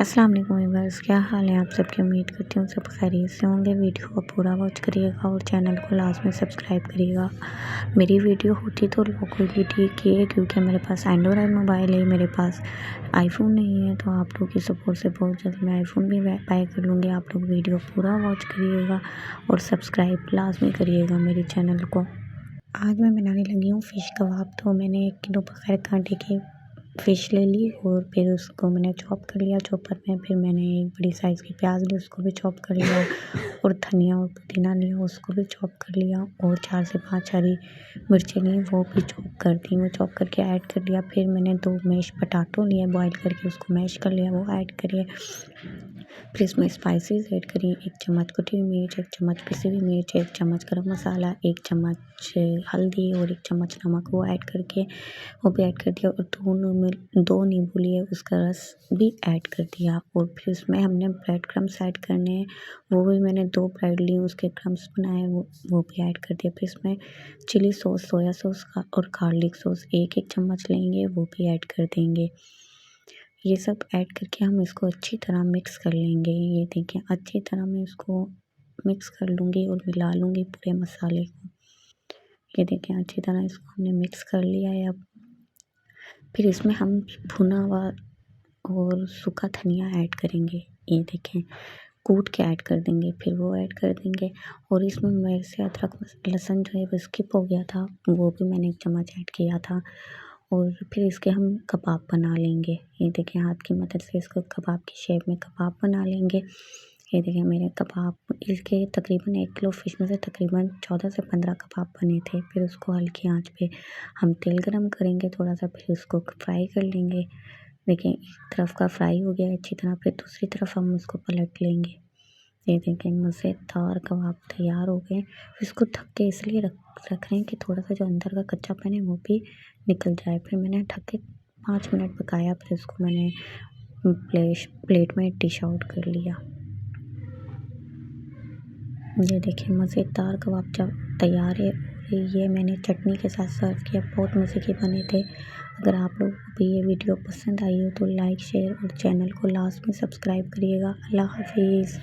अस्सलाम वालेकुम व्यूअर्स, क्या हाल है आप सबकी। उम्मीद करती हूँ सब खैरियत से होंगे। वीडियो को पूरा वॉच करिएगा और चैनल को लाजमी सब्सक्राइब करिएगा। मेरी वीडियो होती तो लोगों के ठीक है, क्योंकि मेरे पास एंड्रॉयड मोबाइल है, मेरे पास आईफोन नहीं है। तो आप लोग की सपोर्ट से बहुत जल्द मैं आईफोन भी बाय कर लूँगी। आप लोग वीडियो पूरा वॉच करिएगा और सब्सक्राइब लाजमी करिएगा मेरे चैनल को। आज मैं बनाने लगी हूँ फ़िश कबाब। तो मैंने 1 किलो बगैर कांटे की फ़िश ले ली और फिर उसको मैंने चॉप कर लिया चॉपर में। फिर मैंने एक बड़ी साइज़ की प्याज ली, उसको भी चॉप कर लिया और धनिया और पुदीना लिया, उसको भी चॉप कर लिया और 4 से 5 हरी मिर्चें ली, वो भी चॉप कर दी। वो चॉप करके ऐड कर लिया। फिर मैंने 2 मैश पोटैटो लिए, बॉईल करके उसको मैश कर लिया, वो ऐड करिए। फिर इसमें स्पाइसेस ऐड करिए, 1 चम्मच कुटी हुई मिर्च, 1 चम्मच पिसी हुई मिर्च, 1 चम्मच गरम मसाला, 1 चम्मच हल्दी और 1 चम्मच नमक, वो ऐड करके वो भी ऐड कर दिया। और 2 नींबू लिए, उसका रस भी ऐड कर दिया। और फिर इसमें हमने ब्रेड क्रम्स ऐड करने हैं, वो भी मैंने 2 ब्रेड लिए, उसके क्रम्स बनाए, वो भी ऐड कर दिया। फिर इसमें चिली सॉस, सोया सॉस का और गार्लिक सॉस 1-1 चम्मच लेंगे, वो भी ऐड कर देंगे। ये सब ऐड करके हम इसको अच्छी तरह मिक्स कर लेंगे। ये देखिए अच्छी तरह मैं इसको मिक्स कर लूँगी और मिला लूँगी पूरे मसाले को। ये देखिए अच्छी तरह इसको हमने मिक्स कर लिया है। अब फिर इसमें हम भुना हुआ और सूखा धनिया ऐड करेंगे। ये देखें कूट के ऐड कर देंगे, फिर वो ऐड कर देंगे। और इसमें मेरे से अदरक लहसुन जो है वो स्किप हो गया था, वो भी मैंने 1 चम्मच ऐड किया था। और फिर इसके हम कबाब बना लेंगे। ये देखें हाथ की मदद से इसको कबाब की शेप में कबाब बना लेंगे। ये देखें मेरे कबाब इसके तकरीबन 1 किलो फ़िश में से तकरीबन 14 से 15 कबाब बने थे। फिर उसको हल्की आंच पे हम तेल गरम करेंगे थोड़ा सा, फिर उसको फ्राई कर लेंगे। देखें एक तरफ का फ्राई हो गया अच्छी तरह, फिर दूसरी तरफ हम उसको पलट लेंगे। ये देखें मज़ेदार कबाब तैयार हो गए। इसको ढक के इसलिए रख रहे हैं कि थोड़ा सा जो अंदर का कच्चापन है वो भी निकल जाए। फिर मैंने ढक के 5 मिनट पकाया, फिर इसको मैंने प्लेट में डिश आउट कर लिया। ये देखिए मज़ेदार कबाब जब तैयार है। ये मैंने चटनी के साथ सर्व किया, बहुत मज़े के बने थे। अगर आप लोगों को भी ये वीडियो पसंद आई हो तो लाइक शेयर और चैनल को लास्ट में सब्सक्राइब करिएगा। अल्लाह हाफिज़।